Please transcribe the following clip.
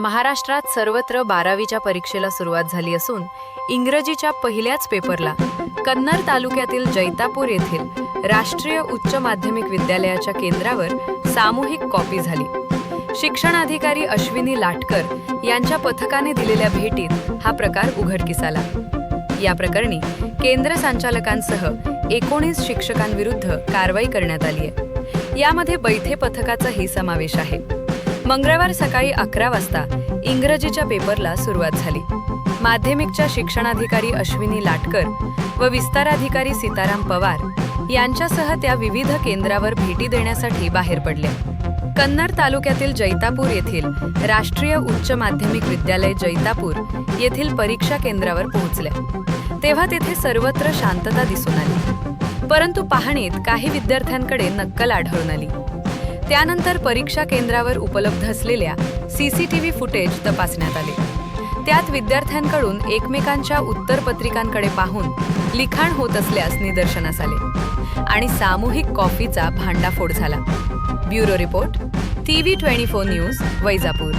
महाराष्ट्रात सर्वत्र 12वीच्या परीक्षेला सुरुवात झाली असून इंग्रजीच्या पहिल्याच पेपरला कन्नड तालुक्यातील जैतापूर येथील राष्ट्रीय उच्च माध्यमिक विद्यालयाच्या केंद्रावर सामूहिक कॉपी झाली। शिक्षणाधिकारी अश्विनी लाटकर यांच्या पथकाने दिलेल्या भेटीत हा प्रकार उघडकीस आला। या प्रकरणी केंद्र संचालकांसह 19 शिक्षकांविरुद्ध कारवाई करण्यात आली आहे। यामध्ये बैठे पथकाचाही समावेश आहे। मंगळवार सकाळी 11 वाजता इंग्रजीच्या पेपरला सुरुवात झाली। माध्यमिकच्या शिक्षणाधिकारी अश्विनी लाटकर व विस्ताराधिकारी सीताराम पवार यांच्यासह त्या विविध केंद्रावर भेटी देण्यासाठी बाहेर पडल्या। कन्नड तालुक्यातील जैतापूर येथील राष्ट्रीय उच्च माध्यमिक विद्यालय जैतापूर येथील परीक्षा केंद्रावर पोहोचल्या तेव्हा तेथे सर्वत्र शांतता दिसून आली, परंतु पाहणीत काही विद्यार्थ्यांकडे नक्कल आढळून आली। त्यानंतर परीक्षा केंद्रावर उपलब्ध असलेल्या सीसीटीव्ही फुटेज तपासण्यात आले। त्यात विद्यार्थ्यांकडून एकमेकांच्या उत्तरपत्रिकांकडे पाहून लिखाण होत असल्यास निदर्शनास आले आणि सामूहिक कॉफीचा भांडाफोड झाला। Bureau report, TV24 news, Vaijapur.